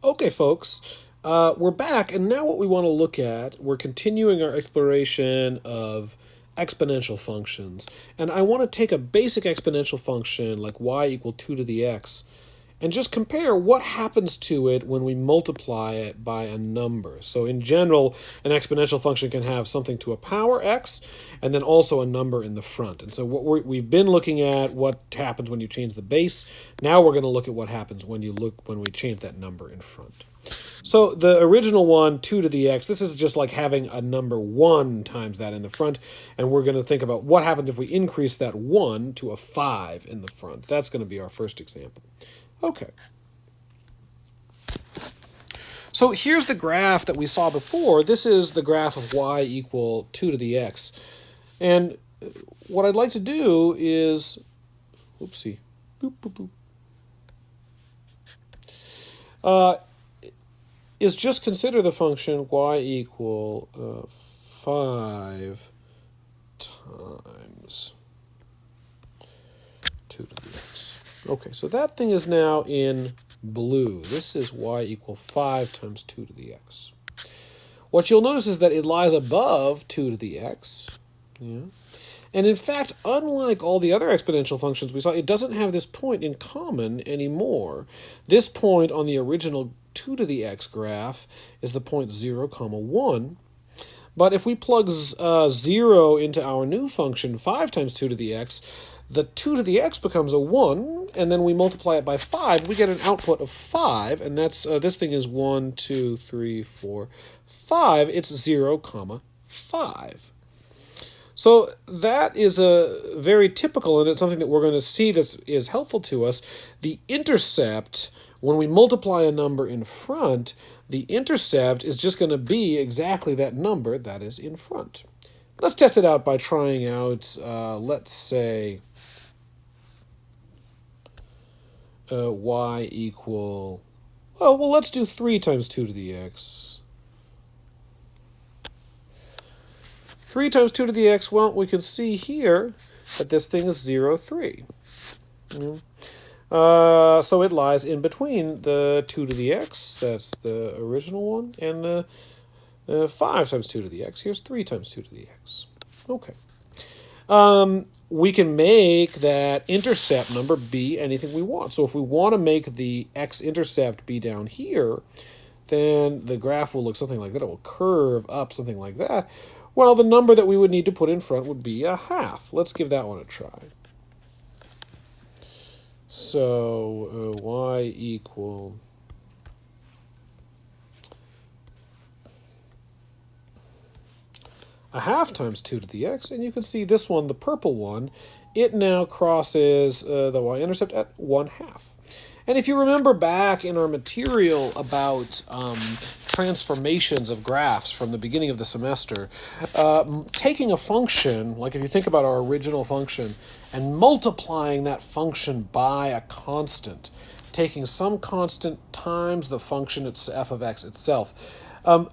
Okay, folks, we're back, and now what we want to look at, we're continuing our exploration of exponential functions. And I want to take a basic exponential function like y equal 2 to the x and just compare what happens to it when we multiply it by a number. So in general, an exponential function can have something to a power x and then also a number in the front. And so we've been looking at what happens when you change the base. Now we're going to look at what happens when we change that number in front. So the original one, 2 to the x, this is just like having a number 1 times that in the front. And we're going to think about what happens if we increase that 1 to a 5 in the front. That's going to be our first example. Okay. So here's the graph that we saw before. This is the graph of y equal 2 to the x. And what I'd like to do is, oopsie, boop, boop, boop, is just consider the function y equal 5 times 2 to the x. Okay, so that thing is now in blue. This is y equal 5 times 2 to the x. What you'll notice is that it lies above 2 to the x. Yeah. And in fact, unlike all the other exponential functions we saw, it doesn't have this point in common anymore. This point on the original 2 to the x graph is the point 0, 1. But if we plug 0 into our new function, 5 times 2 to the x, the 2 to the x becomes a 1, and then we multiply it by 5. We get an output of 5, and that's this thing is 1, 2, 3, 4, 5. It's 0, 5. So that is a very typical, and it's something that we're going to see that is helpful to us. The intercept, when we multiply a number in front, the intercept is just going to be exactly that number that is in front. Let's test it out by trying out, let's say, y equal, well, let's do 3 times 2 to the x. 3 times 2 to the x, well, we can see here that this thing is 0, 3. So it lies in between the 2 to the x, that's the original one, and the 5 times 2 to the x. Here's 3 times 2 to the x. Okay. We can make that intercept number be anything we want. So if we want to make the x-intercept be down here, then the graph will look something like that. It will curve up something like that. Well, the number that we would need to put in front would be a half. Let's give that one a try. So y equal a half times 2 to the x, and you can see this one, the purple one, it now crosses the y-intercept at 1/2. And if you remember back in our material about transformations of graphs from the beginning of the semester, taking a function, like if you think about our original function, and multiplying that function by a constant, taking some constant times the function f of x itself,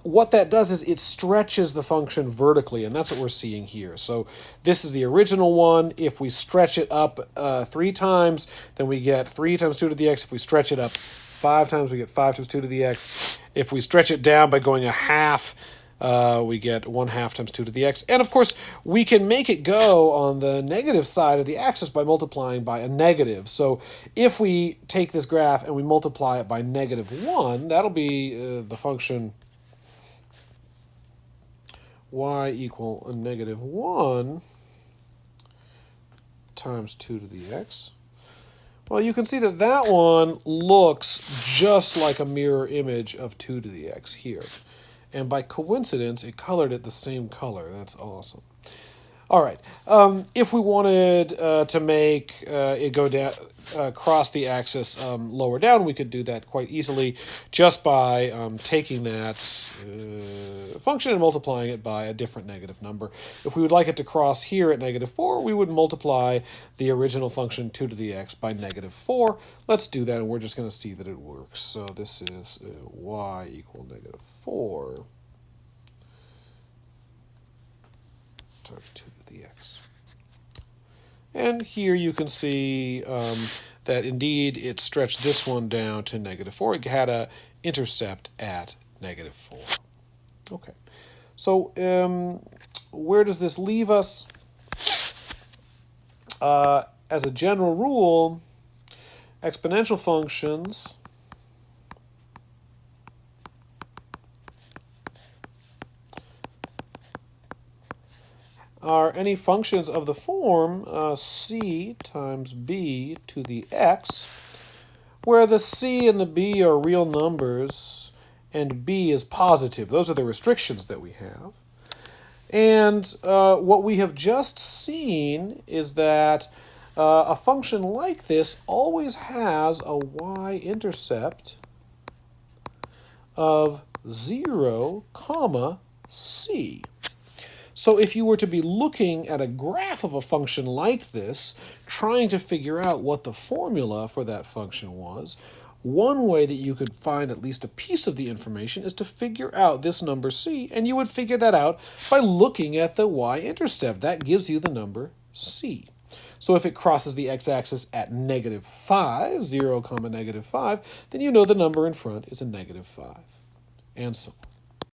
what that does is it stretches the function vertically, and that's what we're seeing here. So this is the original one. If we stretch it up 3 times, then we get 3 times 2 to the x. If we stretch it up 5 times, we get 5 times 2 to the x. If we stretch it down by going a half, we get 1/2 times 2 to the x. And of course, we can make it go on the negative side of the axis by multiplying by a negative. So if we take this graph and we multiply it by -1, that'll be the function y equal a -1 times 2 to the x. Well, you can see that that one looks just like a mirror image of 2 to the x here. And by coincidence, it colored it the same color. That's awesome. All right. If we wanted to make it go down, cross the axis lower down, we could do that quite easily just by taking that function and multiplying it by a different negative number. If we would like it to cross here at -4, we would multiply the original function 2 to the x by -4. Let's do that, and we're just going to see that it works. So this is y equal -4 times 2 to the x. And here you can see that indeed it stretched this one down to -4. It had a intercept at -4. Okay, so where does this leave us? As a general rule, exponential functions are any functions of the form c times b to the x, where the c and the b are real numbers and b is positive. Those are the restrictions that we have. And what we have just seen is that a function like this always has a y-intercept of 0, comma, c. So if you were to be looking at a graph of a function like this, trying to figure out what the formula for that function was, one way that you could find at least a piece of the information is to figure out this number c, and you would figure that out by looking at the y-intercept. That gives you the number c. So if it crosses the x-axis at -5, 0, comma, -5, then you know the number in front is a -5, and so on.